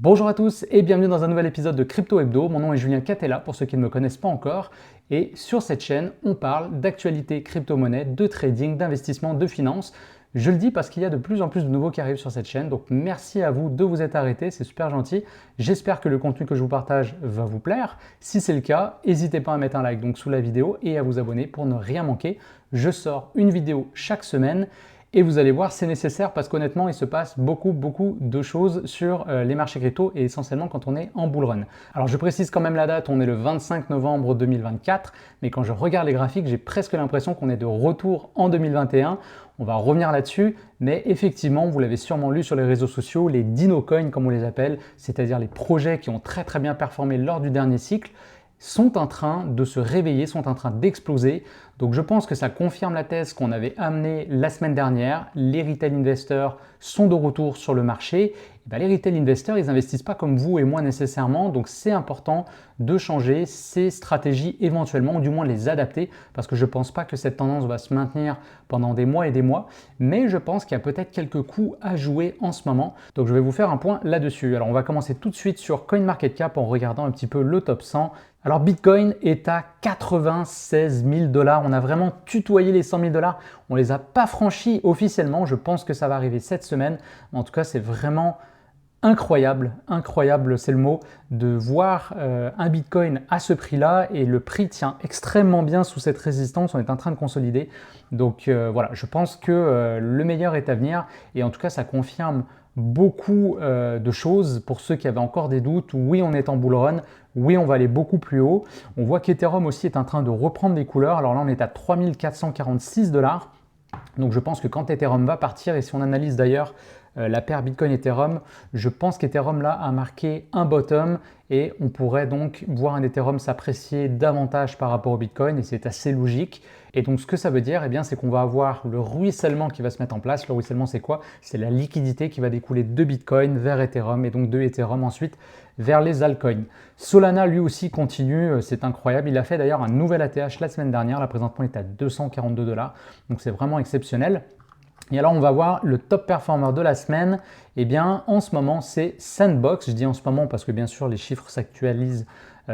Bonjour à tous et bienvenue dans un nouvel épisode de Crypto Hebdo. Mon nom est Julien Catella pour ceux qui ne me connaissent pas encore. Et sur cette chaîne, on parle d'actualité crypto-monnaie, de trading, d'investissement, de finance. Je le dis parce qu'il y a de plus en plus de nouveaux qui arrivent sur cette chaîne. Donc merci à vous de vous être arrêtés, c'est super gentil. J'espère que le contenu que je vous partage va vous plaire. Si c'est le cas, n'hésitez pas à mettre un like donc sous la vidéo et à vous abonner pour ne rien manquer. Je sors une vidéo chaque semaine. Et vous allez voir, c'est nécessaire parce qu'honnêtement, il se passe beaucoup de choses sur les marchés crypto et essentiellement quand on est en bull run. Alors je précise quand même la date, on est le 25 novembre 2024, mais quand je regarde les graphiques, j'ai presque l'impression qu'on est de retour en 2021. On va revenir là-dessus, mais effectivement, vous l'avez sûrement lu sur les réseaux sociaux, les dino coins comme on les appelle, c'est-à-dire les projets qui ont très bien performé lors du dernier cycle, sont en train de se réveiller, sont en train d'exploser. Donc je pense que ça confirme la thèse qu'on avait amenée la semaine dernière. Les retail investors sont de retour sur le marché. Et bien, les retail investors, ils n'investissent pas comme vous et moi nécessairement. Donc c'est important de changer ces stratégies éventuellement, ou du moins les adapter, parce que je ne pense pas que cette tendance va se maintenir pendant des mois et des mois. Mais je pense qu'il y a peut-être quelques coups à jouer en ce moment. Donc je vais vous faire un point là-dessus. Alors on va commencer tout de suite sur CoinMarketCap en regardant un petit peu le top 100. Alors Bitcoin est à 96 000 $. On a vraiment tutoyé les 100 000 $. On ne les a pas franchis officiellement. Je pense que ça va arriver cette semaine. En tout cas, c'est vraiment incroyable c'est le mot, de voir un Bitcoin à ce prix-là et le prix tient extrêmement bien sous cette résistance. On est en train de consolider. Donc voilà, je pense que le meilleur est à venir et en tout cas, ça confirme beaucoup de choses pour ceux qui avaient encore des doutes. Oui, on est en bull run. Oui, on va aller beaucoup plus haut. On voit qu'Ethereum aussi est en train de reprendre des couleurs. Alors là, on est à 3 446 $. Donc je pense que quand Ethereum va partir, et si on analyse d'ailleurs la paire Bitcoin-Ethereum, je pense qu'Ethereum là a marqué un bottom et on pourrait donc voir un Ethereum s'apprécier davantage par rapport au Bitcoin et c'est assez logique. Et donc ce que ça veut dire, eh bien, c'est qu'on va avoir le ruissellement qui va se mettre en place. Le ruissellement, c'est quoi? C'est la liquidité qui va découler de Bitcoin vers Ethereum et donc de Ethereum ensuite vers les altcoins. Solana lui aussi continue, c'est incroyable. Il a fait d'ailleurs un nouvel ATH la semaine dernière. Là présentement, il est à 242 $. Donc c'est vraiment exceptionnel. Et alors on va voir le top performer de la semaine. Eh bien en ce moment c'est Sandbox. Je dis en ce moment parce que bien sûr les chiffres s'actualisent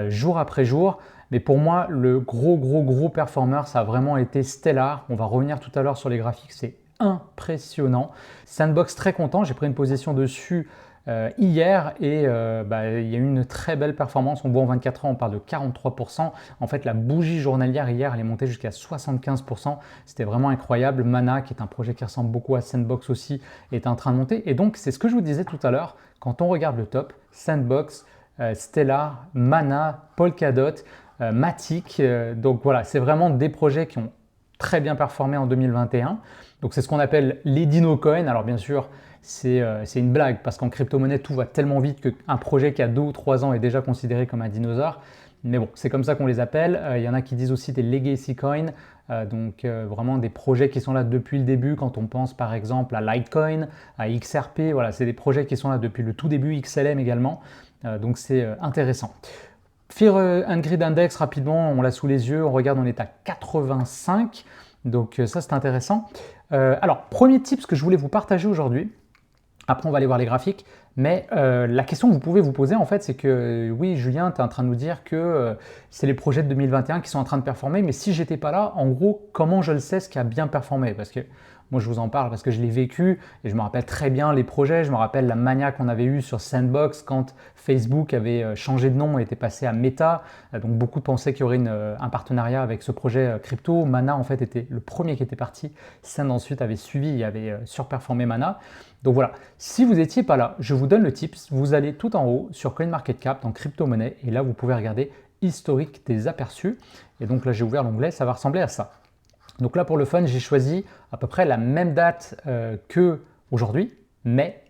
jour après jour. Mais pour moi le gros performer ça a vraiment été Stellar. On va revenir tout à l'heure sur les graphiques, c'est impressionnant. Sandbox très content, j'ai pris une position dessus hier et il y a eu une très belle performance. On voit en 24 heures, on parle de 43%. En fait, la bougie journalière hier, elle est montée jusqu'à 75%. C'était vraiment incroyable. Mana, qui est un projet qui ressemble beaucoup à Sandbox aussi, est en train de monter. Et donc, c'est ce que je vous disais tout à l'heure. Quand on regarde le top, Sandbox, Stellar, Mana, Polkadot, Matic. Donc voilà, c'est vraiment des projets qui ont très bien performé en 2021. Donc c'est ce qu'on appelle les dino coins. Alors bien sûr, c'est une blague parce qu'en crypto-monnaie, tout va tellement vite qu'un projet qui a 2 ou 3 ans est déjà considéré comme un dinosaure. Mais bon, c'est comme ça qu'on les appelle. Il y en a qui disent aussi des legacy coins, vraiment des projets qui sont là depuis le début. Quand on pense par exemple à Litecoin, à XRP, voilà, c'est des projets qui sont là depuis le tout début, XLM également. Donc c'est intéressant. Fear and Greed Index, rapidement, on l'a sous les yeux, on regarde, on est à 85, donc ça c'est intéressant. Alors, premier tip que je voulais vous partager aujourd'hui, après on va aller voir les graphiques, mais la question que vous pouvez vous poser en fait, c'est que oui Julien, tu es en train de nous dire que c'est les projets de 2021 qui sont en train de performer, mais si j'étais pas là, en gros, comment je le sais ce qui a bien performé? Parce que moi, je vous en parle parce que je l'ai vécu et je me rappelle très bien les projets. Je me rappelle la mania qu'on avait eue sur Sandbox quand Facebook avait changé de nom et était passé à Meta. Donc, beaucoup pensaient qu'il y aurait un partenariat avec ce projet crypto. Mana, en fait, était le premier qui était parti. Sand ensuite avait suivi et avait surperformé Mana. Donc voilà, si vous n'étiez pas là, je vous donne le tips. Vous allez tout en haut sur CoinMarketCap dans crypto-monnaie et là, vous pouvez regarder historique des aperçus. Et donc là, j'ai ouvert l'onglet, ça va ressembler à ça. Donc là, pour le fun, j'ai choisi à peu près la même date que aujourd'hui, mais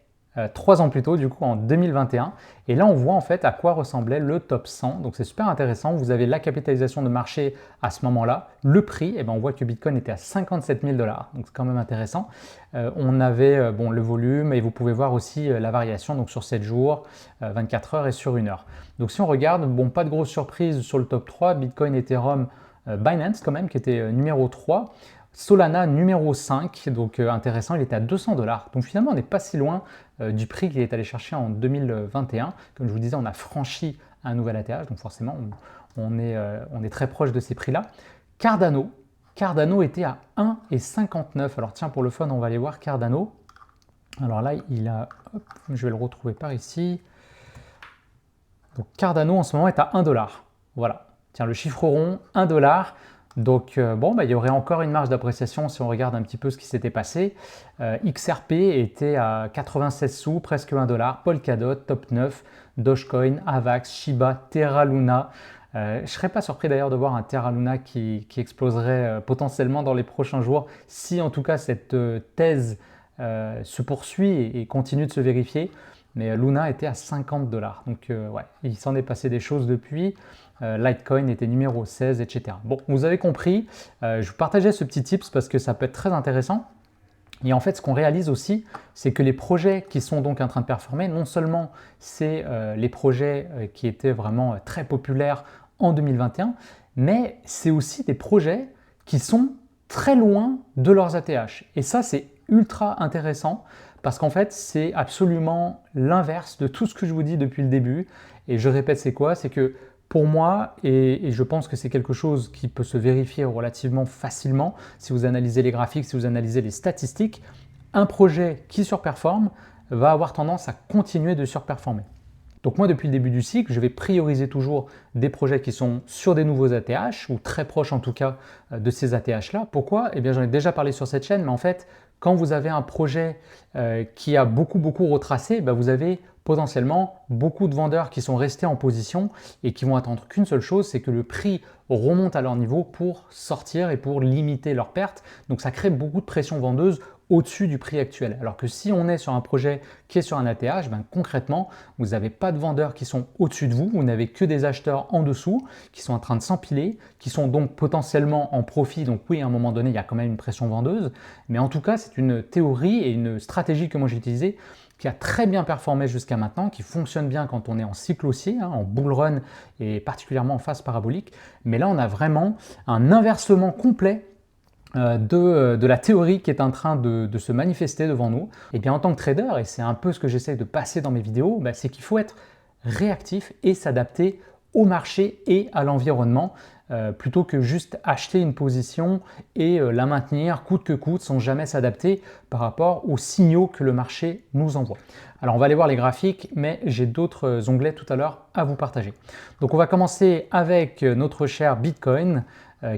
3 ans plus tôt, du coup en 2021. Et là, on voit en fait à quoi ressemblait le top 100. Donc c'est super intéressant. Vous avez la capitalisation de marché à ce moment-là, le prix. Et ben, on voit que Bitcoin était à 57 000 $. Donc c'est quand même intéressant. On avait le volume et vous pouvez voir aussi la variation donc sur 7 jours, 24 heures et sur 1 heure. Donc si on regarde, pas de grosse surprise sur le top 3, Bitcoin, Ethereum, Binance quand même qui était numéro 3. Solana numéro 5, donc intéressant, il était à 200 $. Donc finalement, on n'est pas si loin du prix qu'il est allé chercher en 2021. Comme je vous disais, on a franchi un nouvel ATH, donc forcément, on est très proche de ces prix-là. Cardano était à 1,59. Alors tiens, pour le fun, on va aller voir Cardano. Alors là, hop, je vais le retrouver par ici. Donc Cardano en ce moment est à 1 $. Voilà, tiens, le chiffre rond, 1 $. Donc bon, il y aurait encore une marge d'appréciation si on regarde un petit peu ce qui s'était passé. XRP était à 96 sous, presque 1 $. Polkadot, Top 9, Dogecoin, Avax, Shiba, Terra Luna. Je ne serais pas surpris d'ailleurs de voir un Terra Luna qui exploserait potentiellement dans les prochains jours, si en tout cas cette thèse se poursuit et continue de se vérifier. Mais Luna était à 50 $. Donc ouais, il s'en est passé des choses depuis. Litecoin était numéro 16, etc. Bon, vous avez compris, je vous partageais ce petit tips parce que ça peut être très intéressant. Et en fait, ce qu'on réalise aussi, c'est que les projets qui sont donc en train de performer, non seulement c'est les projets qui étaient vraiment très populaires en 2021, mais c'est aussi des projets qui sont très loin de leurs ATH. Et ça, c'est ultra intéressant parce qu'en fait, c'est absolument l'inverse de tout ce que je vous dis depuis le début. Et je répète, c'est quoi? C'est que pour moi, et je pense que c'est quelque chose qui peut se vérifier relativement facilement, si vous analysez les graphiques, si vous analysez les statistiques, un projet qui surperforme va avoir tendance à continuer de surperformer. Donc moi, depuis le début du cycle, je vais prioriser toujours des projets qui sont sur des nouveaux ATH, ou très proches en tout cas de ces ATH-là. Pourquoi? Eh bien, j'en ai déjà parlé sur cette chaîne, mais en fait, quand vous avez un projet qui a beaucoup retracé, vous avez potentiellement beaucoup de vendeurs qui sont restés en position et qui vont attendre qu'une seule chose, c'est que le prix remonte à leur niveau pour sortir et pour limiter leurs pertes. Donc ça crée beaucoup de pression vendeuse au-dessus du prix actuel. Alors que si on est sur un projet qui est sur un ATH, concrètement, vous n'avez pas de vendeurs qui sont au-dessus de vous, vous n'avez que des acheteurs en dessous qui sont en train de s'empiler, qui sont donc potentiellement en profit. Donc oui, à un moment donné, il y a quand même une pression vendeuse, mais en tout cas, c'est une théorie et une stratégie que moi j'ai utilisée qui a très bien performé jusqu'à maintenant, qui fonctionne bien quand on est en cycle haussier, en bull run et particulièrement en phase parabolique. Mais là, on a vraiment un inversement complet de la théorie qui est en train de se manifester devant nous. Et bien en tant que trader, et c'est un peu ce que j'essaie de passer dans mes vidéos, c'est qu'il faut être réactif et s'adapter au marché et à l'environnement plutôt que juste acheter une position et la maintenir coûte que coûte sans jamais s'adapter par rapport aux signaux que le marché nous envoie. Alors on va aller voir les graphiques, mais j'ai d'autres onglets tout à l'heure à vous partager. Donc on va commencer avec notre cher Bitcoin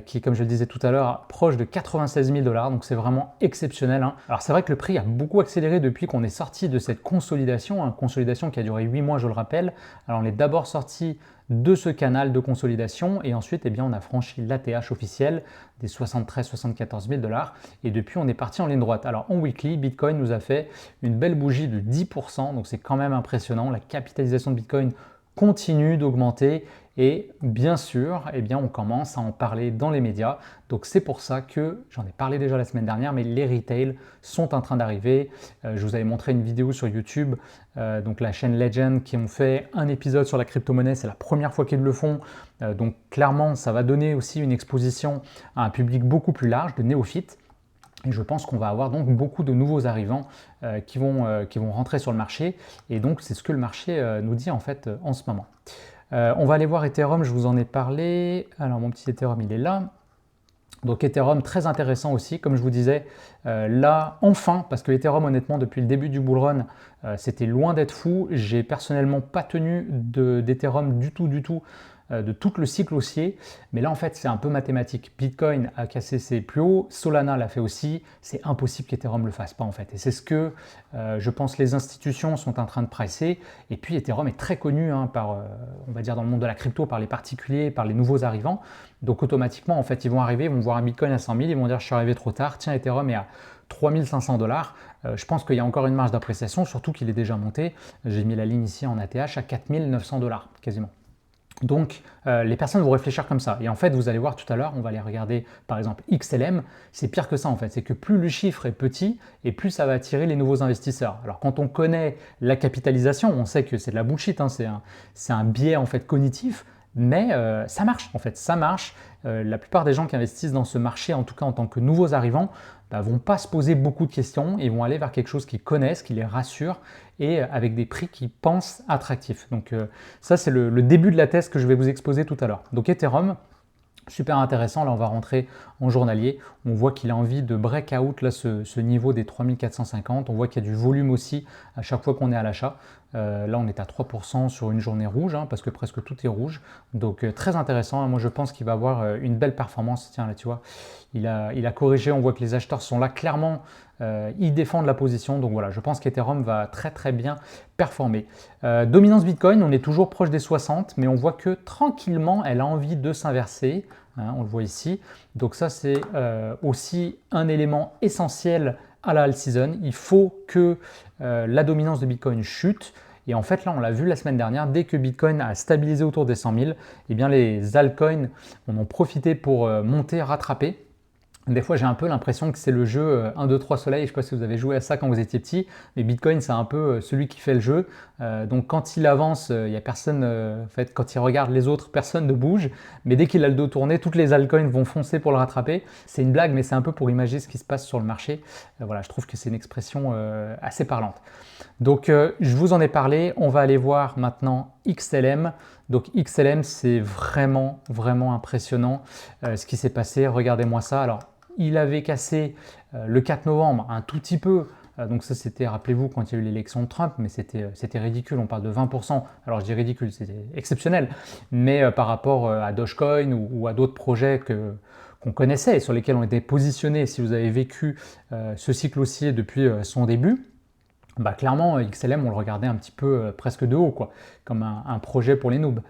qui, comme je le disais tout à l'heure, proche de 96 000 $, donc c'est vraiment exceptionnel. Alors c'est vrai que le prix a beaucoup accéléré depuis qu'on est sorti de cette consolidation, consolidation qui a duré 8 mois, je le rappelle. Alors on est d'abord sorti de ce canal de consolidation et ensuite on a franchi l'ATH officiel des 73-74 000 $, et depuis on est parti en ligne droite. Alors en weekly, Bitcoin nous a fait une belle bougie de 10%, donc c'est quand même impressionnant. La capitalisation de Bitcoin continue d'augmenter et bien sûr, on commence à en parler dans les médias. Donc c'est pour ça que, j'en ai parlé déjà la semaine dernière, mais les retails sont en train d'arriver. Je vous avais montré une vidéo sur YouTube, donc la chaîne Legend, qui ont fait un épisode sur la crypto-monnaie. C'est la première fois qu'ils le font. Donc clairement, ça va donner aussi une exposition à un public beaucoup plus large de néophytes. Et je pense qu'on va avoir donc beaucoup de nouveaux arrivants qui vont rentrer sur le marché. Et donc, c'est ce que le marché nous dit en fait en ce moment. On va aller voir Ethereum, je vous en ai parlé. Alors, mon petit Ethereum, il est là. Donc, Ethereum, très intéressant aussi, comme je vous disais. Là, enfin, parce que Ethereum, honnêtement, depuis le début du bull run, c'était loin d'être fou. J'ai personnellement pas tenu d'Ethereum du tout, de tout le cycle haussier, mais là en fait c'est un peu mathématique. Bitcoin a cassé ses plus hauts, Solana l'a fait aussi, c'est impossible qu'Ethereum le fasse pas en fait, et c'est ce que je pense les institutions sont en train de presser. Et puis Ethereum est très connu par, on va dire dans le monde de la crypto, par les particuliers, par les nouveaux arrivants, donc automatiquement en fait ils vont arriver, ils vont voir un Bitcoin à 100 000, ils vont dire je suis arrivé trop tard, tiens Ethereum est à 3500 $. Je pense qu'il y a encore une marge d'appréciation, surtout qu'il est déjà monté. J'ai mis la ligne ici en ATH à 4900 $ quasiment. Donc, les personnes vont réfléchir comme ça. Et en fait, vous allez voir tout à l'heure, on va aller regarder par exemple XLM, c'est pire que ça en fait. C'est que plus le chiffre est petit et plus ça va attirer les nouveaux investisseurs. Alors, quand on connaît la capitalisation, on sait que c'est de la bullshit, c'est un biais en fait cognitif. Mais ça marche en fait, ça marche. La plupart des gens qui investissent dans ce marché, en tout cas en tant que nouveaux arrivants, ne vont pas se poser beaucoup de questions et vont aller vers quelque chose qu'ils connaissent, qui les rassure et avec des prix qu'ils pensent attractifs. Donc ça, c'est le début de la thèse que je vais vous exposer tout à l'heure. Donc Ethereum, super intéressant, là on va rentrer en journalier, on voit qu'il a envie de break out là, ce niveau des 3450, on voit qu'il y a du volume aussi à chaque fois qu'on est à l'achat. Là on est à 3% sur une journée rouge, parce que presque tout est rouge, donc très intéressant. Moi je pense qu'il va avoir une belle performance. Tiens là tu vois, il a corrigé, on voit que les acheteurs sont là clairement, ils défendent la position, donc voilà, je pense qu'Ethereum va très très bien performer. Dominance Bitcoin, on est toujours proche des 60, mais on voit que tranquillement elle a envie de s'inverser, on le voit ici, donc ça c'est aussi un élément essentiel à la all season. Il faut que la dominance de Bitcoin chute. Et en fait, là, on l'a vu la semaine dernière, dès que Bitcoin a stabilisé autour des 100 000, eh bien, les altcoins en ont profité pour monter, rattraper. Des fois, j'ai un peu l'impression que c'est le jeu 1, 2, 3 soleil. Je ne sais pas si vous avez joué à ça quand vous étiez petit, mais Bitcoin, c'est un peu celui qui fait le jeu. Donc, quand il avance, il n'y a personne, en fait, quand il regarde les autres, personne ne bouge. Mais dès qu'il a le dos tourné, toutes les altcoins vont foncer pour le rattraper. C'est une blague, mais c'est un peu pour imaginer ce qui se passe sur le marché. Voilà, je trouve que c'est une expression assez parlante. Donc, je vous en ai parlé. On va aller voir maintenant XLM. Donc XLM, c'est vraiment, vraiment impressionnant ce qui s'est passé. Regardez-moi ça. Alors, il avait cassé le 4 novembre un tout petit peu. Donc ça, c'était, rappelez-vous, quand il y a eu l'élection de Trump, mais c'était ridicule. On parle de 20%. Alors, je dis ridicule, c'était exceptionnel. Mais par rapport à Dogecoin ou à d'autres projets qu'on connaissait et sur lesquels on était positionnés, si vous avez vécu ce cycle haussier depuis son début, clairement, XLM, on le regardait un petit peu presque de haut, quoi, comme un projet pour les noobs.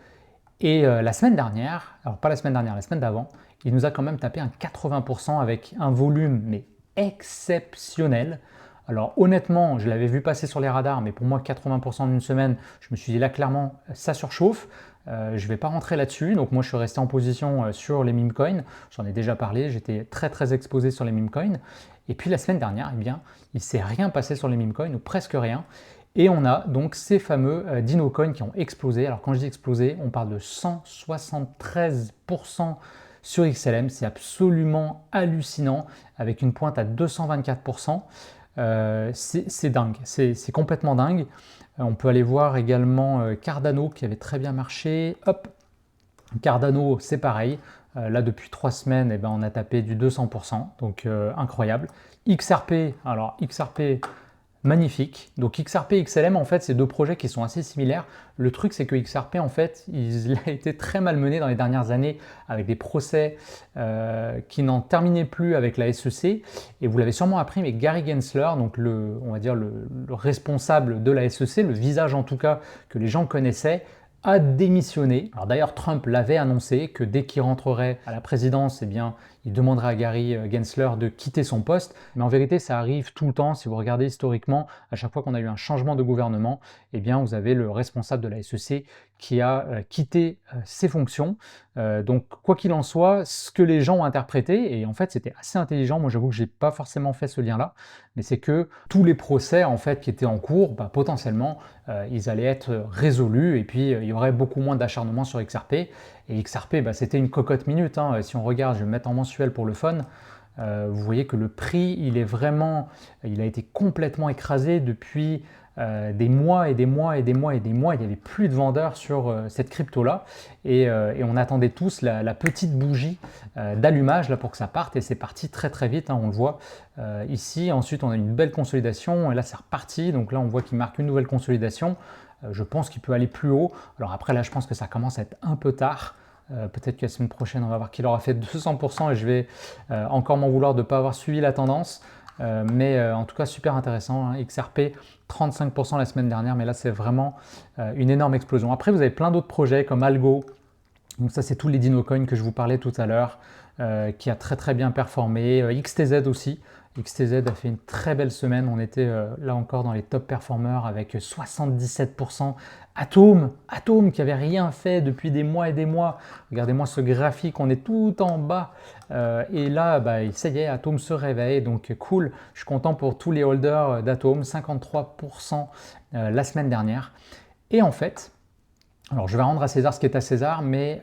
Et la semaine dernière, alors pas la semaine dernière, la semaine d'avant, il nous a quand même tapé un 80% avec un volume mais exceptionnel. Alors honnêtement, je l'avais vu passer sur les radars, mais pour moi 80% d'une semaine, je me suis dit là clairement ça surchauffe. Je ne vais pas rentrer là-dessus, donc moi je suis resté en position sur les meme coins. J'en ai déjà parlé, j'étais très très exposé sur les meme coins. Et puis la semaine dernière, eh bien, il ne s'est rien passé sur les meme coins, ou presque rien. Et on a donc ces fameux Dino Coins qui ont explosé. Alors quand je dis explosé, on parle de 173% sur XLM. C'est absolument hallucinant, avec une pointe à 224%. C'est dingue, c'est complètement dingue. On peut aller voir également Cardano qui avait très bien marché. Hop, Cardano, c'est pareil. Là, depuis 3 semaines, eh ben, on a tapé du 200%, donc incroyable. XRP, alors XRP, magnifique. Donc XRP et XLM, en fait, c'est deux projets qui sont assez similaires. Le truc, c'est que XRP, en fait, il a été très malmené dans les dernières années avec des procès qui n'en terminaient plus avec la SEC. Et vous l'avez sûrement appris, mais Gary Gensler, donc on va dire le responsable de la SEC, le visage en tout cas que les gens connaissaient, a démissionné. Alors d'ailleurs, Trump l'avait annoncé que dès qu'il rentrerait à la présidence, eh bien, il demanderait à Gary Gensler de quitter son poste. Mais en vérité, ça arrive tout le temps. Si vous regardez historiquement, à chaque fois qu'on a eu un changement de gouvernement, eh bien, vous avez le responsable de la SEC qui a quitté ses fonctions. Donc, quoi qu'il en soit, ce que les gens ont interprété, et en fait, c'était assez intelligent. Moi, j'avoue que j'ai pas forcément fait ce lien-là, mais c'est que tous les procès, en fait, qui étaient en cours, potentiellement, ils allaient être résolus, et puis il y aurait beaucoup moins d'acharnement sur XRP. Et XRP, c'était une cocotte minute. Si on regarde, je vais me mettre en mensuel pour le fun. Vous voyez que le prix, il a été complètement écrasé depuis des mois et des mois et des mois et des mois. Il n'y avait plus de vendeurs sur cette crypto-là. Et on attendait tous la petite bougie d'allumage là, pour que ça parte. Et c'est parti très très vite, on le voit ici. Ensuite, on a une belle consolidation. Et là, c'est reparti. Donc là, on voit qu'il marque une nouvelle consolidation. Je pense qu'il peut aller plus haut. Alors après, là, je pense que ça commence à être un peu tard. Peut-être que la semaine prochaine, on va voir qu'il aura fait 200% et je vais encore m'en vouloir de ne pas avoir suivi la tendance. Mais en tout cas, super intéressant. XRP, 35% la semaine dernière, mais là, c'est vraiment une énorme explosion. Après, vous avez plein d'autres projets comme Algo. Donc ça, c'est tous les DinoCoin que je vous parlais tout à l'heure, qui a très très bien performé. XTZ aussi. XTZ a fait une très belle semaine. On était là encore dans les top performers avec 77%. Atom qui avait rien fait depuis des mois et des mois. Regardez-moi ce graphique, on est tout en bas. Et là, ça y est, Atom se réveille. Donc cool, je suis content pour tous les holders d'Atom. 53% la semaine dernière. Et en fait, Alors, je vais rendre à César ce qui est à César, mais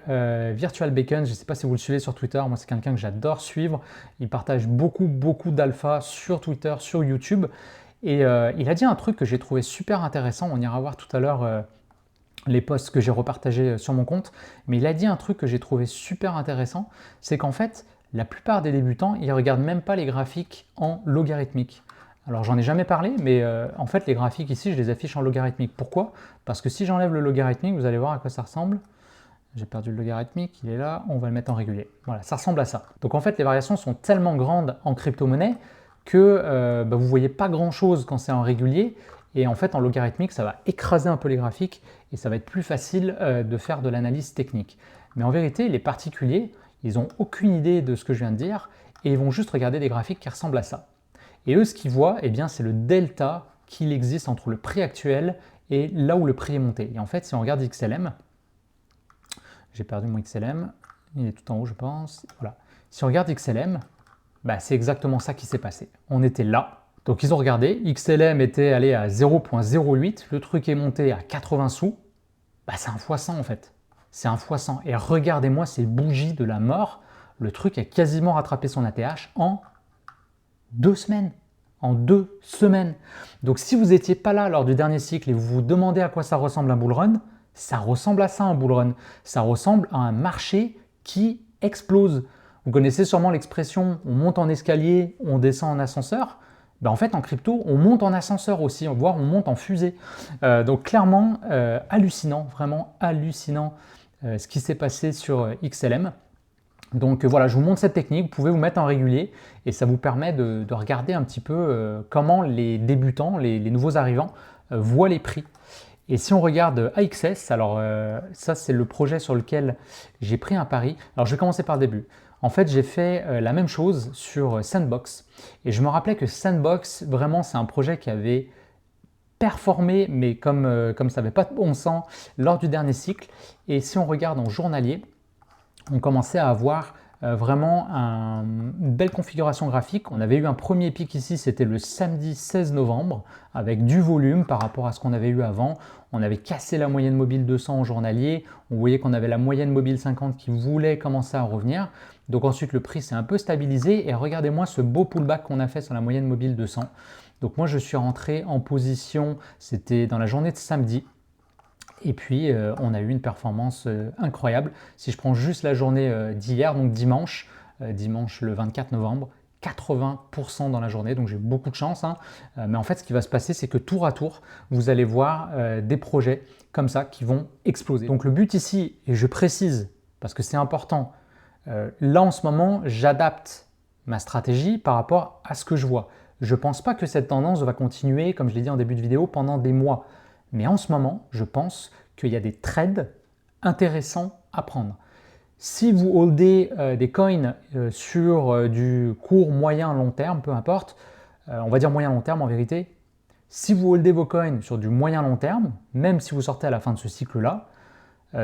Virtual Bacon, je ne sais pas si vous le suivez sur Twitter, moi c'est quelqu'un que j'adore suivre. Il partage beaucoup d'alpha sur Twitter, sur YouTube. Et il a dit un truc que j'ai trouvé super intéressant. On ira voir tout à l'heure les posts que j'ai repartagés sur mon compte. Mais il a dit un truc que j'ai trouvé super intéressant, c'est qu'en fait, la plupart des débutants, ils ne regardent même pas les graphiques en logarithmique. Alors j'en ai jamais parlé, mais en fait les graphiques ici, je les affiche en logarithmique. Pourquoi? Parce que si j'enlève le logarithmique, vous allez voir à quoi ça ressemble. J'ai perdu le logarithmique, il est là, on va le mettre en régulier. Voilà, ça ressemble à ça. Donc en fait, les variations sont tellement grandes en crypto-monnaie que vous ne voyez pas grand-chose quand c'est en régulier. Et en fait, en logarithmique, ça va écraser un peu les graphiques et ça va être plus facile de faire de l'analyse technique. Mais en vérité, les particuliers, ils n'ont aucune idée de ce que je viens de dire et ils vont juste regarder des graphiques qui ressemblent à ça. Et eux, ce qu'ils voient, eh bien, c'est le delta qu'il existe entre le prix actuel et là où le prix est monté. Et en fait, si on regarde XLM, j'ai perdu mon XLM, il est tout en haut, je pense. Voilà. Si on regarde XLM, bah, c'est exactement ça qui s'est passé. On était là. Donc ils ont regardé, XLM était allé à 0,08, le truc est monté à 80 sous. Bah, c'est un x100 en fait. C'est un x100. Et regardez-moi ces bougies de la mort. Le truc a quasiment rattrapé son ATH en 2 semaines. En 2 semaines. Donc si vous n'étiez pas là lors du dernier cycle et vous vous demandez à quoi ça ressemble un bull run, ça ressemble à ça un bull run. Ça ressemble à un marché qui explose. Vous connaissez sûrement l'expression on monte en escalier, on descend en ascenseur. Ben en fait, en crypto, on monte en ascenseur aussi, voire on monte en fusée. Donc clairement, hallucinant, vraiment hallucinant ce qui s'est passé sur XLM. Donc voilà, je vous montre cette technique, vous pouvez vous mettre en régulier et ça vous permet de regarder un petit peu comment les débutants, les nouveaux arrivants voient les prix. Et si on regarde AXS, alors ça c'est le projet sur lequel j'ai pris un pari. Alors je vais commencer par le début. En fait, j'ai fait la même chose sur Sandbox et je me rappelais que Sandbox, vraiment c'est un projet qui avait performé, mais comme ça n'avait pas de bon sens lors du dernier cycle. Et si on regarde en journalier, on commençait à avoir vraiment une belle configuration graphique. On avait eu un premier pic ici, c'était le samedi 16 novembre, avec du volume par rapport à ce qu'on avait eu avant. On avait cassé la moyenne mobile 200 en journalier. On voyait qu'on avait la moyenne mobile 50 qui voulait commencer à revenir. Donc ensuite, le prix s'est un peu stabilisé. Et regardez-moi ce beau pullback qu'on a fait sur la moyenne mobile 200. Donc moi, je suis rentré en position, c'était dans la journée de samedi. Et puis, on a eu une performance incroyable. Si je prends juste la journée d'hier, donc dimanche le 24 novembre, 80% dans la journée, donc j'ai beaucoup de chance. Hein. Mais en fait, ce qui va se passer, c'est que tour à tour, vous allez voir des projets comme ça qui vont exploser. Donc le but ici, et je précise, parce que c'est important, là en ce moment, j'adapte ma stratégie par rapport à ce que je vois. Je ne pense pas que cette tendance va continuer, comme je l'ai dit en début de vidéo, pendant des mois. Mais en ce moment, je pense qu'il y a des trades intéressants à prendre. Si vous holdez des coins sur du court, moyen, long terme, peu importe, on va dire moyen-long terme en vérité, si vous holdez vos coins sur du moyen-long terme, même si vous sortez à la fin de ce cycle-là,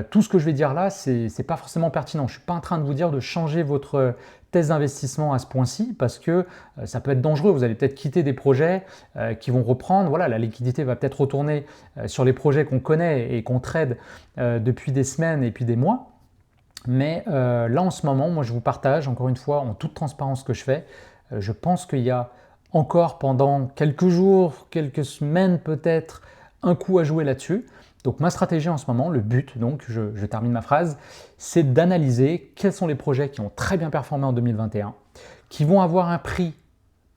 tout ce que je vais dire là, c'est pas forcément pertinent. Je ne suis pas en train de vous dire de changer votre thèse d'investissement à ce point-ci parce que ça peut être dangereux. Vous allez peut-être quitter des projets qui vont reprendre. Voilà, la liquidité va peut-être retourner sur les projets qu'on connaît et qu'on trade depuis des semaines et puis des mois. Mais là, en ce moment, moi, je vous partage, encore une fois, en toute transparence ce que je fais. Je pense qu'il y a encore pendant quelques jours, quelques semaines peut-être, un coup à jouer là-dessus. Donc ma stratégie en ce moment, le but, donc je termine ma phrase, c'est d'analyser quels sont les projets qui ont très bien performé en 2021, qui vont avoir un prix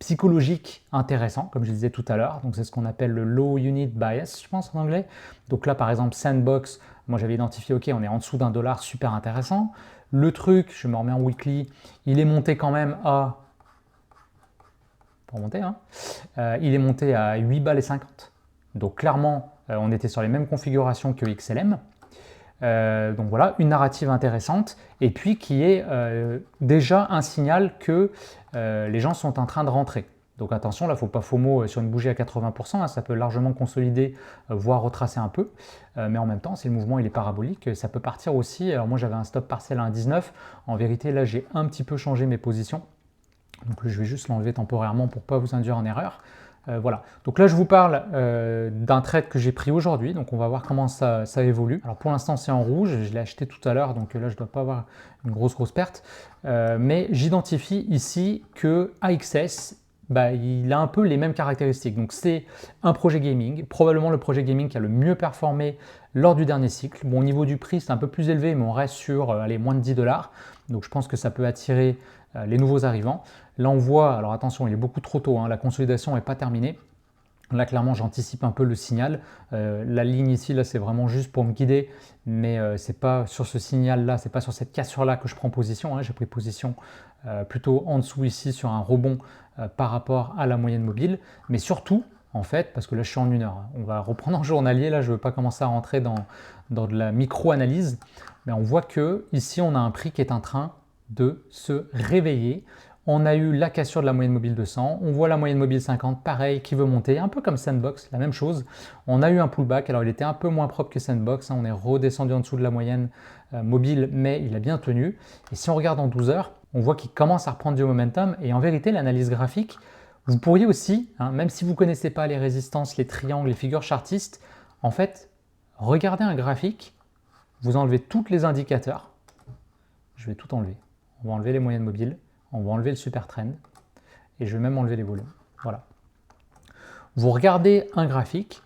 psychologique intéressant, comme je disais tout à l'heure. Donc c'est ce qu'on appelle le low unit bias, je pense en anglais. Donc là, par exemple, Sandbox, moi j'avais identifié, ok, on est en dessous $1, super intéressant. Le truc, je me remets en weekly, il est monté quand même à... Pour monter, hein, il est monté à 8 balles et 50. Donc clairement, on était sur les mêmes configurations que XLM. Donc voilà, une narrative intéressante et puis qui est déjà un signal que les gens sont en train de rentrer. Donc attention, là, il ne faut pas FOMO sur une bougie à 80%, hein, ça peut largement consolider, voire retracer un peu. Mais en même temps, si le mouvement il est parabolique, ça peut partir aussi. Alors moi, j'avais un stop partiel à 1,19. En vérité, là, j'ai un petit peu changé mes positions. Donc je vais juste l'enlever temporairement pour ne pas vous induire en erreur. Voilà. Donc là, je vous parle d'un trade que j'ai pris aujourd'hui. Donc on va voir comment ça évolue. Alors pour l'instant, c'est en rouge. Je l'ai acheté tout à l'heure, donc là, je ne dois pas avoir une grosse perte. Mais j'identifie ici que AXS, il a un peu les mêmes caractéristiques. Donc c'est un projet gaming, probablement le projet gaming qui a le mieux performé lors du dernier cycle. Bon, au niveau du prix, c'est un peu plus élevé, mais on reste sur moins de 10 $. Donc je pense que ça peut attirer les nouveaux arrivants. Là, on voit, alors attention, il est beaucoup trop tôt, hein, la consolidation n'est pas terminée. Là, clairement, j'anticipe un peu le signal. La ligne ici, là, c'est vraiment juste pour me guider, mais c'est pas sur ce signal-là, c'est pas sur cette cassure-là que je prends position. Hein. J'ai pris position plutôt en dessous ici sur un rebond par rapport à la moyenne mobile, mais surtout, en fait, parce que là, je suis en 1 heure. Hein. On va reprendre en journalier. Là, je ne veux pas commencer à rentrer dans de la micro-analyse, mais on voit que ici, on a un prix qui est en train de se réveiller. On a eu la cassure de la moyenne mobile 200, on voit la moyenne mobile 50, pareil, qui veut monter, un peu comme Sandbox, la même chose. On a eu un pullback, alors il était un peu moins propre que Sandbox, hein, on est redescendu en dessous de la moyenne mobile, mais il a bien tenu. Et si on regarde en 12 heures, on voit qu'il commence à reprendre du momentum, et en vérité, l'analyse graphique, vous pourriez aussi, hein, même si vous ne connaissez pas les résistances, les triangles, les figures chartistes, en fait, regardez un graphique, vous enlevez tous les indicateurs, je vais tout enlever, on va enlever les moyennes mobiles, on va enlever le super trend et je vais même enlever les volumes. Voilà. Vous regardez un graphique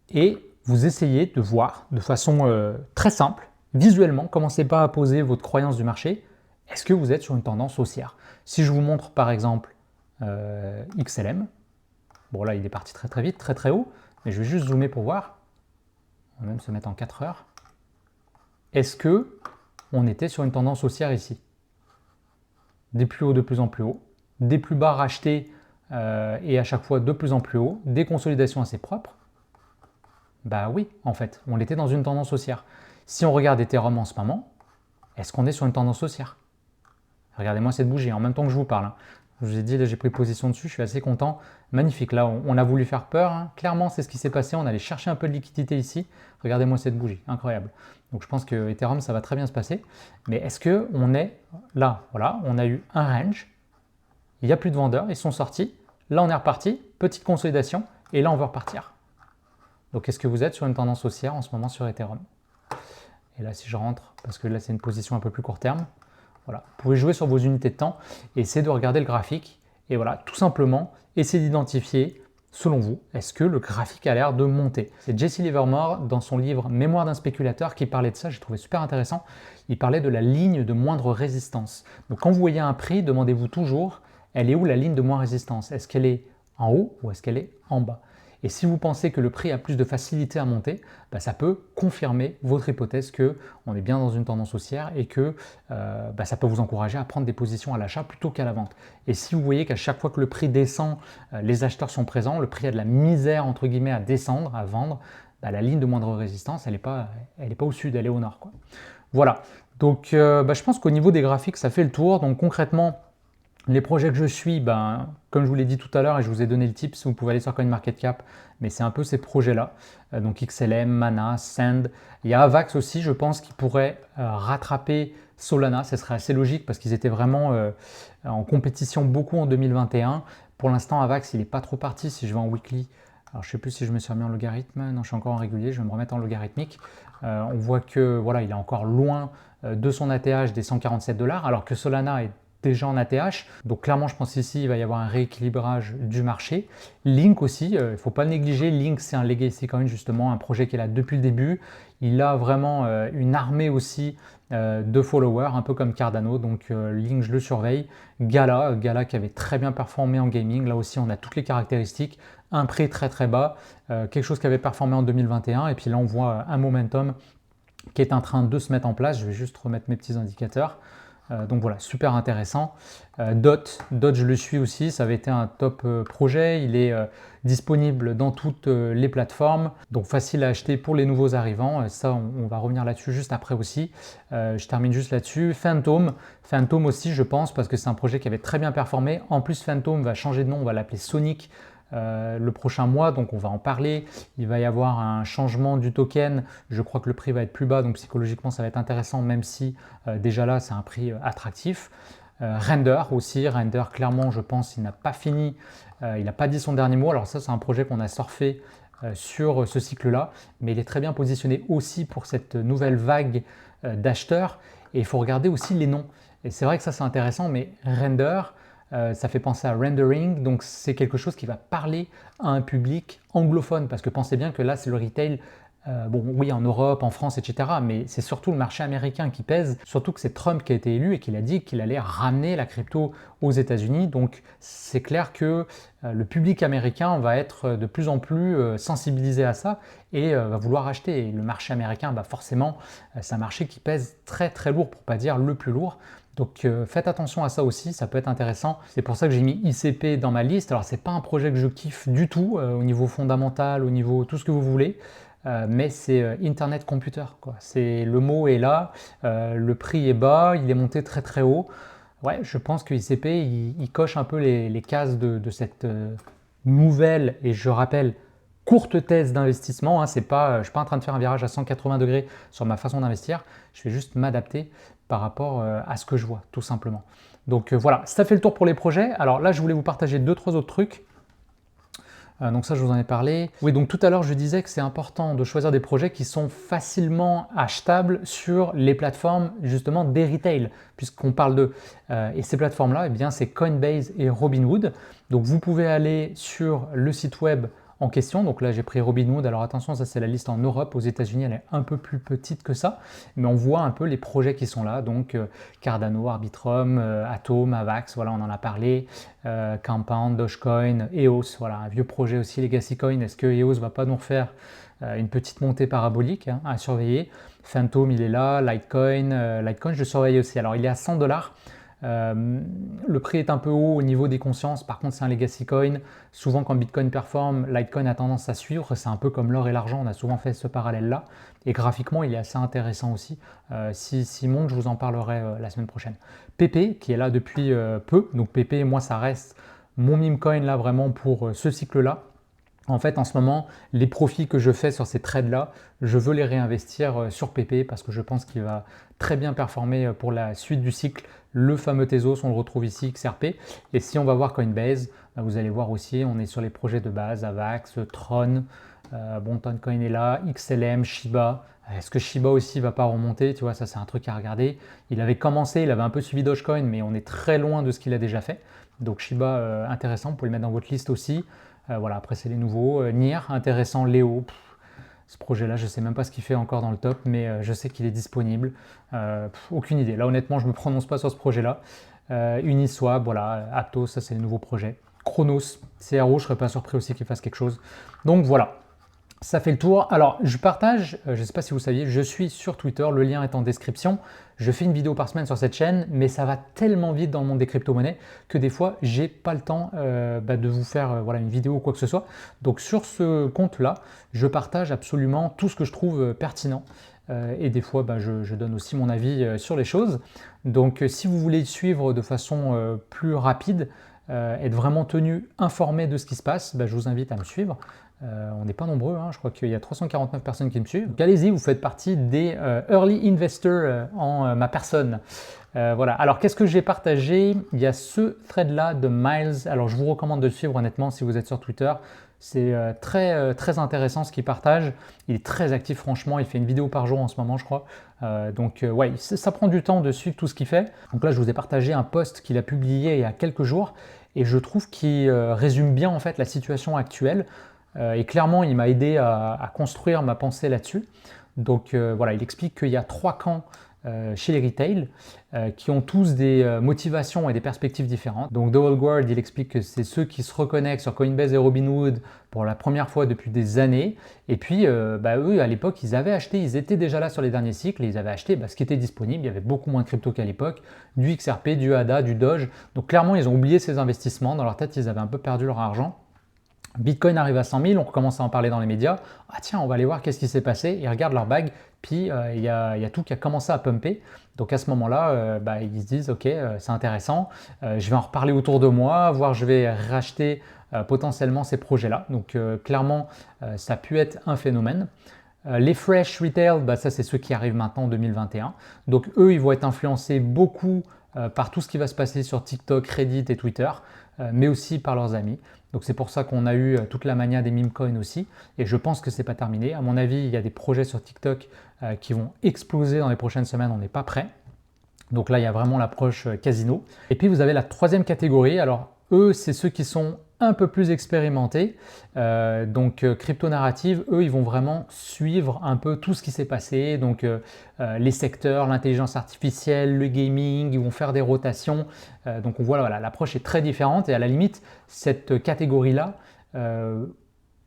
et vous essayez de voir de façon très simple, visuellement, commencez pas à poser votre croyance du marché. Est-ce que vous êtes sur une tendance haussière? Si je vous montre par exemple XLM, bon là il est parti très vite, très haut, mais je vais juste zoomer pour voir. On va même se mettre en 4 heures. Est-ce que on était sur une tendance haussière ici? Des plus hauts de plus en plus haut, des plus bas rachetés et à chaque fois de plus en plus haut, des consolidations assez propres. Bah oui, en fait, on était dans une tendance haussière. Si on regarde Ethereum en ce moment, est-ce qu'on est sur une tendance haussière? Regardez-moi cette bougie, en même temps que je vous parle. Hein. Je vous ai dit, j'ai pris position dessus, je suis assez content. Magnifique, là, on a voulu faire peur. Hein. Clairement, c'est ce qui s'est passé. On allait chercher un peu de liquidité ici. Regardez-moi cette bougie, incroyable. Donc, je pense que Ethereum, ça va très bien se passer. Mais est-ce qu'on est là? Voilà, on a eu un range. Il n'y a plus de vendeurs, ils sont sortis. Là, on est reparti. Petite consolidation. Et là, on veut repartir. Donc, est-ce que vous êtes sur une tendance haussière en ce moment sur Ethereum? Et là, si je rentre, parce que là, c'est une position un peu plus court terme. Voilà. Vous pouvez jouer sur vos unités de temps et essayer de regarder le graphique. Et voilà, tout simplement, essayez d'identifier, selon vous, est-ce que le graphique a l'air de monter? C'est Jesse Livermore, dans son livre Mémoire d'un spéculateur, qui parlait de ça, j'ai trouvé super intéressant. Il parlait de la ligne de moindre résistance. Donc quand vous voyez un prix, demandez-vous toujours, elle est où la ligne de moindre résistance? Est-ce qu'elle est en haut ou est-ce qu'elle est en bas? Et si vous pensez que le prix a plus de facilité à monter, ça peut confirmer votre hypothèse qu'on est bien dans une tendance haussière et que ça peut vous encourager à prendre des positions à l'achat plutôt qu'à la vente. Et si vous voyez qu'à chaque fois que le prix descend, les acheteurs sont présents, le prix a de la misère entre guillemets à descendre, à vendre, la ligne de moindre résistance, elle n'est pas au sud, elle est au nord, quoi. Voilà, donc je pense qu'au niveau des graphiques, ça fait le tour. Donc concrètement, les projets que je suis, comme je vous l'ai dit tout à l'heure et je vous ai donné le tips, vous pouvez aller sur CoinMarketCap, mais c'est un peu ces projets-là. Donc XLM, Mana, Sand. Il y a Avax aussi, je pense, qui pourrait rattraper Solana. Ce serait assez logique parce qu'ils étaient vraiment en compétition beaucoup en 2021. Pour l'instant, Avax, il n'est pas trop parti si je vais en weekly. Alors, je ne sais plus si je me suis remis en logarithme. Non, je suis encore en régulier. Je vais me remettre en logarithmique. On voit que voilà, il est encore loin de son ATH des 147 $, alors que Solana est déjà en ATH. Donc clairement, je pense ici, il va y avoir un rééquilibrage du marché. Link aussi, il ne faut pas le négliger. Link, c'est un legacy coin, justement, un projet qui est là depuis le début. Il a vraiment une armée aussi de followers, un peu comme Cardano. Donc Link, je le surveille. Gala qui avait très bien performé en gaming. Là aussi, on a toutes les caractéristiques. Un prix très bas, quelque chose qui avait performé en 2021. Et puis là, on voit un momentum qui est en train de se mettre en place. Je vais juste remettre mes petits indicateurs. Donc voilà, super intéressant. Dot, je le suis aussi, ça avait été un top projet. Il est disponible dans toutes les plateformes, donc facile à acheter pour les nouveaux arrivants. Ça, on va revenir là-dessus juste après aussi. Je termine juste là-dessus. Phantom aussi, je pense, parce que c'est un projet qui avait très bien performé. En plus, Phantom va changer de nom, on va l'appeler Sonic. Le prochain mois, donc on va en parler. Il va y avoir un changement du token. Je crois que le prix va être plus bas, donc psychologiquement ça va être intéressant, même si déjà là c'est un prix attractif. Render aussi, Render clairement je pense il n'a pas fini, il n'a pas dit son dernier mot. Alors ça c'est un projet qu'on a surfé sur ce cycle-là, mais il est très bien positionné aussi pour cette nouvelle vague d'acheteurs. Et il faut regarder aussi les noms. Et c'est vrai que ça c'est intéressant, mais Render, ça fait penser à rendering, donc c'est quelque chose qui va parler à un public anglophone, parce que pensez bien que là c'est le retail, bon oui en Europe, en France, etc., mais c'est surtout le marché américain qui pèse, surtout que c'est Trump qui a été élu et qu'il a dit qu'il allait ramener la crypto aux États-Unis, donc c'est clair que le public américain va être de plus en plus sensibilisé à ça et va vouloir acheter. Et le marché américain, bah forcément, c'est un marché qui pèse très très lourd, pour pas dire le plus lourd. Donc faites attention à ça aussi, ça peut être intéressant. C'est pour ça que j'ai mis ICP dans ma liste. Alors c'est pas un projet que je kiffe du tout au niveau fondamental, au niveau tout ce que vous voulez, mais c'est Internet Computer, quoi. Le mot est là, le prix est bas, il est monté très très haut. Ouais, je pense que ICP il coche un peu les cases de cette nouvelle, et je rappelle, courte thèse d'investissement. Hein, je ne suis pas en train de faire un virage à 180 degrés sur ma façon d'investir, je vais juste m'adapter par rapport à ce que je vois, tout simplement. Donc voilà, ça fait le tour pour les projets. Alors là, je voulais vous partager 2-3 autres trucs. Donc ça, je vous en ai parlé. Oui, donc tout à l'heure, je disais que c'est important de choisir des projets qui sont facilement achetables sur les plateformes justement des retail, puisqu'on parle d'eux. Et ces plateformes-là, eh bien, c'est Coinbase et Robinhood. Donc vous pouvez aller sur le site web en question. Donc là, j'ai pris Robinhood. Alors attention, ça c'est la liste en Europe. Aux États-Unis, elle est un peu plus petite que ça, mais on voit un peu les projets qui sont là. Donc Cardano, Arbitrum, Atom, Avax, voilà, on en a parlé. Compound, Dogecoin, EOS, voilà, un vieux projet aussi, Legacy Coin. Est-ce que EOS va pas nous refaire une petite montée parabolique, hein, à surveiller? Phantom, il est là. Litecoin, Litecoin, je surveille aussi. Alors, il est à 100 $. Le prix est un peu haut au niveau des consciences, par contre c'est un legacy coin. Souvent quand Bitcoin performe, Litecoin a tendance à suivre, c'est un peu comme l'or et l'argent, on a souvent fait ce parallèle là, et graphiquement il est assez intéressant aussi. S'il monte, je vous en parlerai la semaine prochaine. PP qui est là depuis peu, donc PP moi ça reste mon meme coin là vraiment pour ce cycle là. En fait, en ce moment, les profits que je fais sur ces trades-là, je veux les réinvestir sur PP parce que je pense qu'il va très bien performer pour la suite du cycle. Le fameux Tezos, on le retrouve ici, XRP. Et si on va voir Coinbase, vous allez voir aussi, on est sur les projets de base, Avax, Tron, bon, Toncoin est là, XLM, Shiba. Est-ce que Shiba aussi va pas remonter? Tu vois, ça c'est un truc à regarder. Il avait commencé, il avait un peu suivi Dogecoin, mais on est très loin de ce qu'il a déjà fait. Donc Shiba, intéressant, vous pouvez le mettre dans votre liste aussi. Voilà, après c'est les nouveaux. Nier, intéressant, Léo. Ce projet-là, je ne sais même pas ce qu'il fait encore dans le top, mais je sais qu'il est disponible. Aucune idée. Là, honnêtement, je ne me prononce pas sur ce projet-là. Uniswap, voilà. Aptos, ça c'est les nouveaux projets. Chronos, CRO, je ne serais pas surpris aussi qu'il fasse quelque chose. Donc voilà. Ça fait le tour. Alors, je partage, je ne sais pas si vous saviez, je suis sur Twitter, le lien est en description. Je fais une vidéo par semaine sur cette chaîne, mais ça va tellement vite dans le monde des crypto-monnaies que des fois, j'ai pas le temps de vous faire voilà, une vidéo ou quoi que ce soit. Donc, sur ce compte-là, je partage absolument tout ce que je trouve pertinent. Et des fois, je donne aussi mon avis sur les choses. Donc, si vous voulez suivre de façon plus rapide, être vraiment tenu informé de ce qui se passe, je vous invite à me suivre. On n'est pas nombreux, hein, je crois qu'il y a 349 personnes qui me suivent. Donc allez-y, vous faites partie des early investors en ma personne. Voilà, alors qu'est-ce que j'ai partagé? Il y a ce thread-là de Miles. Alors je vous recommande de le suivre honnêtement si vous êtes sur Twitter. C'est très intéressant ce qu'il partage. Il est très actif franchement, il fait une vidéo par jour en ce moment je crois. Ouais, ça prend du temps de suivre tout ce qu'il fait. Donc là je vous ai partagé un post qu'il a publié il y a quelques jours et je trouve qu'il résume bien en fait la situation actuelle. Et clairement, il m'a aidé à construire ma pensée là-dessus. Donc voilà, il explique qu'il y a 3 camps chez les retail qui ont tous des motivations et des perspectives différentes. Donc The Old Guard, il explique que c'est ceux qui se reconnectent sur Coinbase et Robinhood pour la première fois depuis des années. Et puis, eux, à l'époque, ils avaient acheté, ils étaient déjà là sur les derniers cycles, et ils avaient acheté ce qui était disponible. Il y avait beaucoup moins de crypto qu'à l'époque, du XRP, du ADA, du Doge. Donc clairement, ils ont oublié ces investissements. Dans leur tête, ils avaient un peu perdu leur argent. Bitcoin arrive à 100 000, on recommence à en parler dans les médias. Ah tiens, on va aller voir qu'est-ce qui s'est passé. Ils regardent leur bag, puis il y a tout qui a commencé à pumper. Donc à ce moment-là, ils se disent, ok, c'est intéressant, je vais en reparler autour de moi, voire je vais racheter potentiellement ces projets-là. Donc clairement, ça a pu être un phénomène. Les fresh retail, ça c'est ceux qui arrivent maintenant en 2021. Donc eux, ils vont être influencés beaucoup par tout ce qui va se passer sur TikTok, Reddit et Twitter, mais aussi par leurs amis. Donc c'est pour ça qu'on a eu toute la mania des meme coins aussi, et je pense que c'est pas terminé. À mon avis, il y a des projets sur TikTok qui vont exploser dans les prochaines semaines, on n'est pas prêt. Donc là, il y a vraiment l'approche casino. Et puis vous avez la troisième catégorie. Alors eux, c'est ceux qui sont un peu plus expérimentés. Donc crypto narrative, eux, ils vont vraiment suivre un peu tout ce qui s'est passé. Donc les secteurs, l'intelligence artificielle, le gaming, ils vont faire des rotations. Donc on voit, voilà, l'approche est très différente. Et à la limite, cette catégorie-là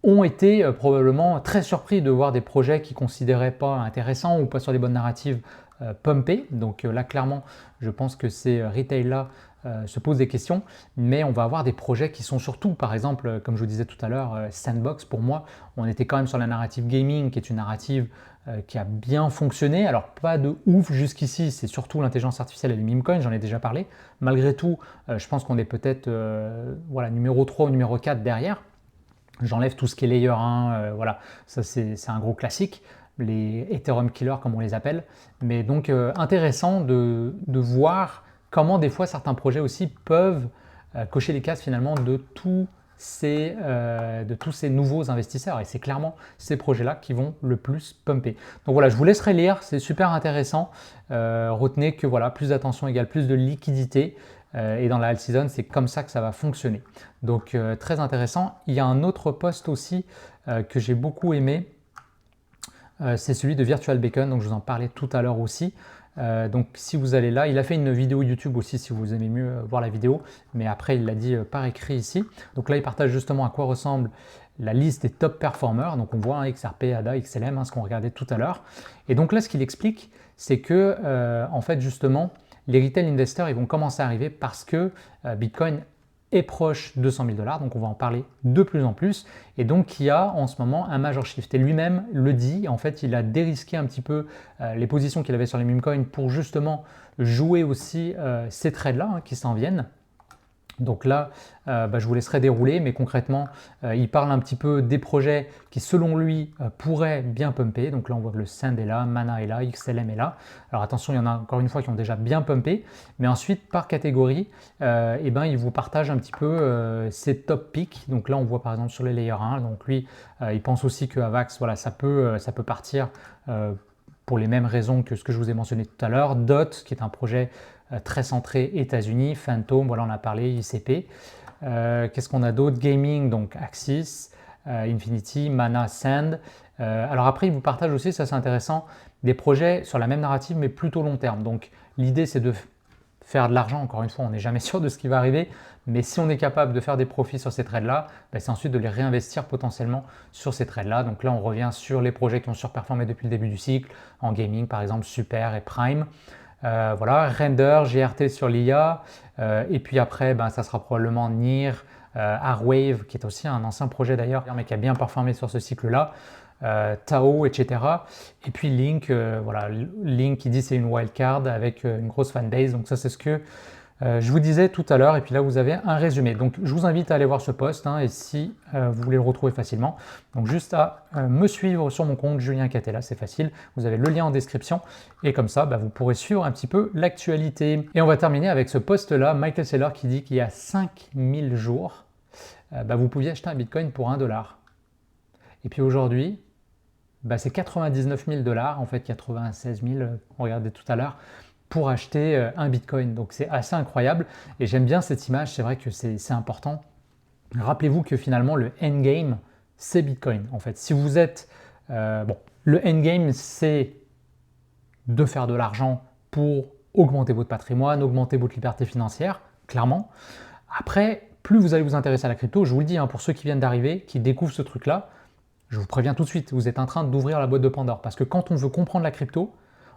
ont été probablement très surpris de voir des projets qu'ils ne considéraient pas intéressants ou pas sur des bonnes narratives pumpés. Donc là, clairement, je pense que ces retail-là se posent des questions, mais on va avoir des projets qui sont surtout, par exemple, comme je vous disais tout à l'heure, Sandbox, pour moi, on était quand même sur la narrative gaming, qui est une narrative qui a bien fonctionné. Alors, pas de ouf jusqu'ici, c'est surtout l'intelligence artificielle et les meme coins, j'en ai déjà parlé. Malgré tout, je pense qu'on est peut-être voilà, numéro 3 ou numéro 4 derrière. J'enlève tout ce qui est layer 1, voilà, ça c'est un gros classique, les Ethereum killers comme on les appelle. Mais donc intéressant de voir comment des fois certains projets aussi peuvent cocher les cases finalement de tous ces nouveaux investisseurs. Et c'est clairement ces projets-là qui vont le plus pumper. Donc voilà, je vous laisserai lire, c'est super intéressant. Retenez que voilà, plus d'attention égale plus de liquidité. Et dans la alt season, c'est comme ça que ça va fonctionner. Donc très intéressant. Il y a un autre post aussi que j'ai beaucoup aimé. C'est celui de Virtual Bacon, donc je vous en parlais tout à l'heure aussi. Donc si vous allez là, il a fait une vidéo YouTube aussi si vous aimez mieux voir la vidéo, mais après il l'a dit par écrit ici. Donc là il partage justement à quoi ressemble la liste des top performers. Donc on voit XRP, ADA, XLM, ce qu'on regardait tout à l'heure. Et donc là ce qu'il explique, c'est que en fait justement les retail investors ils vont commencer à arriver parce que Bitcoin est proche de 100 000 $, donc on va en parler de plus en plus, et donc il y a en ce moment un major shift, et lui-même le dit, en fait il a dérisqué un petit peu les positions qu'il avait sur les meme coins pour justement jouer aussi ces trades-là qui s'en viennent. Donc là, je vous laisserai dérouler, mais concrètement, il parle un petit peu des projets qui, selon lui, pourraient bien pumper. Donc là, on voit que le Sand est là, Mana est là, XLM est là. Alors attention, il y en a encore une fois qui ont déjà bien pumpé. Mais ensuite, par catégorie, il vous partage un petit peu ses top picks. Donc là, on voit par exemple sur les Layer 1. Donc lui, il pense aussi que Avax, voilà, ça peut partir pour les mêmes raisons que ce que je vous ai mentionné tout à l'heure. DOT, qui est un projet très centré États-Unis, Phantom, voilà on a parlé, ICP. Qu'est-ce qu'on a d'autre? Gaming, donc Axis, Infinity, Mana, Sand. Alors après, il vous partage aussi, ça c'est intéressant, des projets sur la même narrative mais plutôt long terme. Donc l'idée c'est de faire de l'argent, encore une fois, on n'est jamais sûr de ce qui va arriver, mais si on est capable de faire des profits sur ces trades-là, c'est ensuite de les réinvestir potentiellement sur ces trades-là. Donc là, on revient sur les projets qui ont surperformé depuis le début du cycle, en gaming par exemple, Super et Prime. Voilà, Render, GRT sur l'IA, et puis après, ça sera probablement NIR, Arwave, qui est aussi un ancien projet d'ailleurs, mais qui a bien performé sur ce cycle-là, Tao, etc. Et puis Link, voilà, Link qui dit c'est une wildcard avec une grosse fanbase, donc ça c'est ce que je vous disais tout à l'heure, et puis là vous avez un résumé. Donc je vous invite à aller voir ce post, et si vous voulez le retrouver facilement, donc juste à me suivre sur mon compte Julien Catella, c'est facile, vous avez le lien en description, et comme ça vous pourrez suivre un petit peu l'actualité. Et on va terminer avec ce post là, Michael Saylor qui dit qu'il y a 5000 jours, vous pouviez acheter un Bitcoin pour 1 $. Et puis aujourd'hui, c'est 99 000 $, en fait 96 000, on regardait tout à l'heure, pour acheter un Bitcoin. Donc c'est assez incroyable et j'aime bien cette image, c'est vrai que c'est important. Rappelez-vous que finalement le endgame, c'est Bitcoin. En fait, si vous êtes... le endgame, c'est de faire de l'argent pour augmenter votre patrimoine, augmenter votre liberté financière, clairement. Après, plus vous allez vous intéresser à la crypto, je vous le dis, pour ceux qui viennent d'arriver, qui découvrent ce truc-là, je vous préviens tout de suite, vous êtes en train d'ouvrir la boîte de Pandore. Parce que quand on veut comprendre la crypto,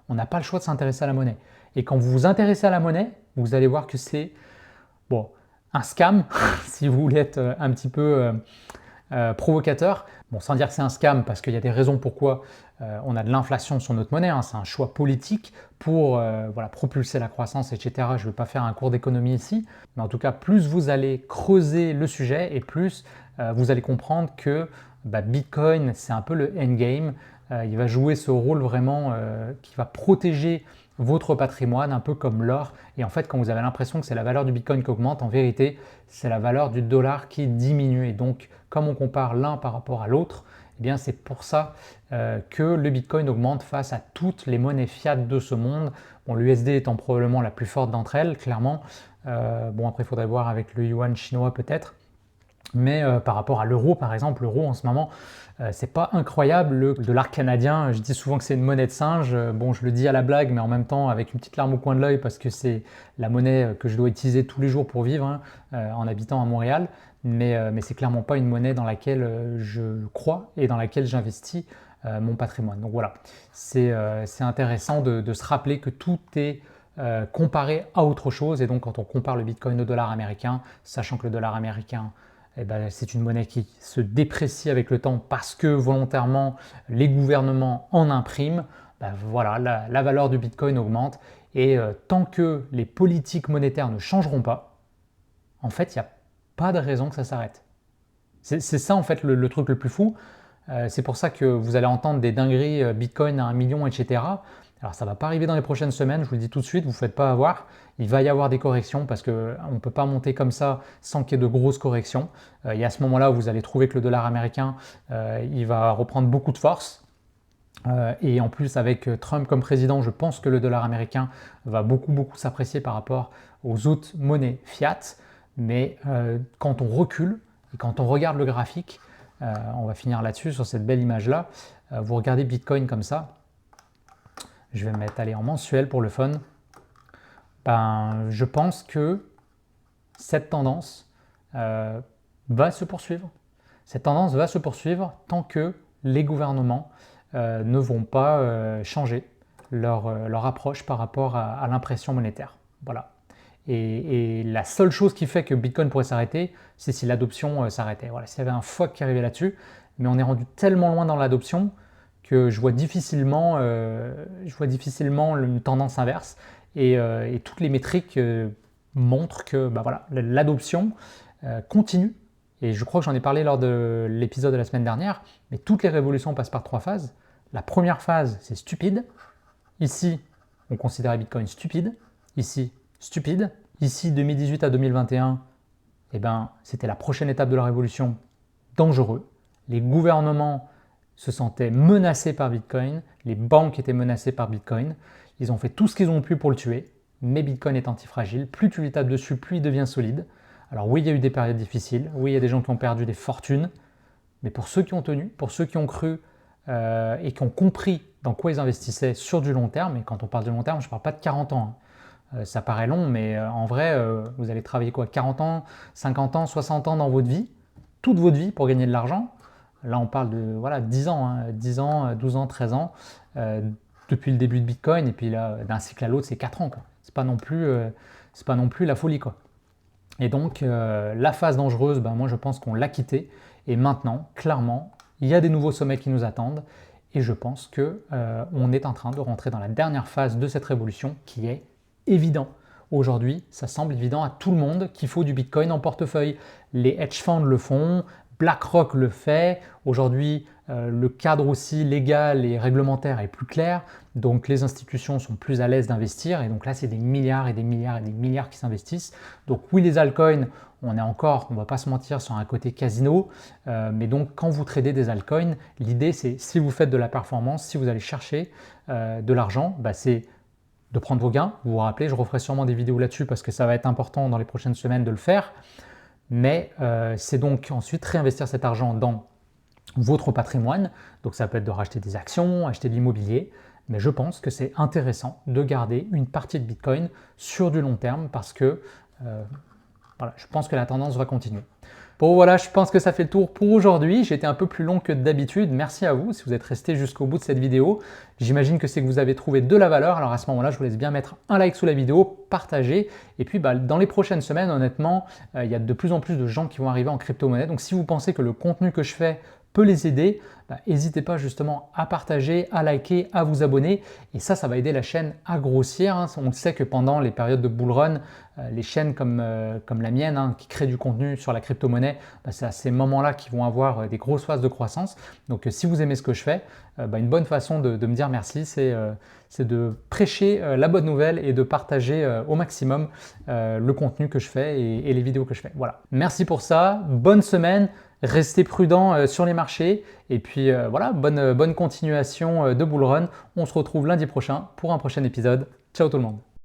on n'a pas le choix de s'intéresser à la monnaie. Et quand vous vous intéressez à la monnaie, vous allez voir que c'est un scam, si vous voulez être un petit peu provocateur. Bon, sans dire que c'est un scam, parce qu'il y a des raisons pourquoi on a de l'inflation sur notre monnaie. C'est un choix politique pour propulser la croissance, etc. Je ne vais pas faire un cours d'économie ici. Mais en tout cas, plus vous allez creuser le sujet et plus vous allez comprendre que Bitcoin, c'est un peu le endgame. Il va jouer ce rôle vraiment qui va protéger votre patrimoine, un peu comme l'or. Et en fait, quand vous avez l'impression que c'est la valeur du Bitcoin qui augmente, en vérité, c'est la valeur du dollar qui diminue. Et donc, comme on compare l'un par rapport à l'autre, eh bien, c'est pour ça que le Bitcoin augmente face à toutes les monnaies fiat de ce monde. Bon, l'USD étant probablement la plus forte d'entre elles, clairement. Bon, après, il faudrait voir avec le yuan chinois peut-être. Mais par rapport à l'euro, par exemple, l'euro en ce moment, c'est pas incroyable. Le dollar canadien, je dis souvent que c'est une monnaie de singe. Bon, je le dis à la blague, mais en même temps avec une petite larme au coin de l'œil parce que c'est la monnaie que je dois utiliser tous les jours pour vivre hein, en habitant à Montréal. Mais c'est clairement pas une monnaie dans laquelle je crois et dans laquelle j'investis mon patrimoine. Donc voilà, c'est intéressant de se rappeler que tout est comparé à autre chose. Et donc quand on compare le Bitcoin au dollar américain, sachant que le dollar américain eh ben, c'est une monnaie qui se déprécie avec le temps parce que volontairement les gouvernements en impriment, ben voilà, la valeur du Bitcoin augmente et tant que les politiques monétaires ne changeront pas, en fait, il n'y a pas de raison que ça s'arrête. C'est ça en fait le truc le plus fou. C'est pour ça que vous allez entendre des dingueries Bitcoin à 1 million, etc. Alors ça ne va pas arriver dans les prochaines semaines, je vous le dis tout de suite, vous ne faites pas avoir. Il va y avoir des corrections parce qu'on ne peut pas monter comme ça sans qu'il y ait de grosses corrections. Et à ce moment-là, vous allez trouver que le dollar américain, il va reprendre beaucoup de force. Et en plus, avec Trump comme président, je pense que le dollar américain va beaucoup s'apprécier par rapport aux autres monnaies fiat. Mais quand on recule et quand on regarde le graphique, on va finir là-dessus, sur cette belle image-là, vous regardez Bitcoin comme ça. Je vais me mettre en mensuel pour le fun. Ben, je pense que cette tendance va se poursuivre. Cette tendance va se poursuivre tant que les gouvernements ne vont pas changer leur approche par rapport à l'impression monétaire. Voilà. Et la seule chose qui fait que Bitcoin pourrait s'arrêter, c'est si l'adoption s'arrêtait. Voilà, s'il y avait un fuck qui arrivait là-dessus, mais on est rendu tellement loin dans l'adoption que je vois difficilement une tendance inverse. Et toutes les métriques montrent que bah voilà, l'adoption continue. Et je crois que j'en ai parlé lors de l'épisode de la semaine dernière, mais toutes les révolutions passent par 3 phases. La première phase, c'est stupide. Ici, on considérait Bitcoin stupide. Ici, stupide. Ici, 2018 à 2021, eh ben, c'était la prochaine étape de la révolution, dangereux. Les gouvernements se sentaient menacés par Bitcoin, les banques étaient menacées par Bitcoin, ils ont fait tout ce qu'ils ont pu pour le tuer, mais Bitcoin est antifragile, plus tu lui tapes dessus, plus il devient solide. Alors oui, il y a eu des périodes difficiles, oui, il y a des gens qui ont perdu des fortunes, mais pour ceux qui ont tenu, pour ceux qui ont cru et qui ont compris dans quoi ils investissaient sur du long terme, et quand on parle de long terme, je ne parle pas de 40 ans, ça paraît long, mais en vrai, vous allez travailler quoi, 40 ans, 50 ans, 60 ans dans votre vie, toute votre vie pour gagner de l'argent. Là, on parle de voilà, 10 ans, hein, 10 ans, 12 ans, 13 ans, depuis le début de Bitcoin, et puis là, d'un cycle à l'autre, c'est 4 ans. Ce n'est pas non plus la folie, quoi. Et donc, la phase dangereuse, ben, moi, je pense qu'on l'a quittée. Et maintenant, clairement, il y a des nouveaux sommets qui nous attendent. Et je pense qu'on est en train de rentrer dans la dernière phase de cette révolution qui est évident. Aujourd'hui, ça semble évident à tout le monde qu'il faut du Bitcoin en portefeuille. Les hedge funds le font, BlackRock le fait. Aujourd'hui, le cadre aussi légal et réglementaire est plus clair. Donc les institutions sont plus à l'aise d'investir. Et donc là, c'est des milliards et des milliards et des milliards qui s'investissent. Donc oui, les altcoins, on est encore, on ne va pas se mentir, sur un côté casino. Mais donc quand vous tradez des altcoins, l'idée c'est, si vous faites de la performance, si vous allez chercher de l'argent, bah, c'est de prendre vos gains. Vous vous rappelez, je referai sûrement des vidéos là-dessus parce que ça va être important dans les prochaines semaines de le faire. Mais c'est donc ensuite réinvestir cet argent dans votre patrimoine. Donc ça peut être de racheter des actions, acheter de l'immobilier. Mais je pense que c'est intéressant de garder une partie de Bitcoin sur du long terme parce que voilà, je pense que la tendance va continuer. Bon voilà, je pense que ça fait le tour pour aujourd'hui. J'ai été un peu plus long que d'habitude. Merci à vous si vous êtes resté jusqu'au bout de cette vidéo. J'imagine que c'est que vous avez trouvé de la valeur. Alors à ce moment-là, je vous laisse bien mettre un like sous la vidéo, partager. Et puis dans les prochaines semaines, honnêtement, il y a de plus en plus de gens qui vont arriver en crypto-monnaie. Donc si vous pensez que le contenu que je fais peut les aider, n'hésitez pas justement à partager, à liker, à vous abonner. Et ça va aider la chaîne à grossir. On sait que pendant les périodes de bull run, les chaînes comme la mienne, qui créent du contenu sur la crypto-monnaie, c'est à ces moments-là qu'ils vont avoir des grosses phases de croissance. Donc si vous aimez ce que je fais, une bonne façon de me dire merci, c'est de prêcher la bonne nouvelle et de partager au maximum le contenu que je fais et les vidéos que je fais. Voilà. Merci pour ça, bonne semaine. Restez prudents sur les marchés et puis voilà, bonne continuation de bull run. On se retrouve lundi prochain pour un prochain épisode. Ciao tout le monde.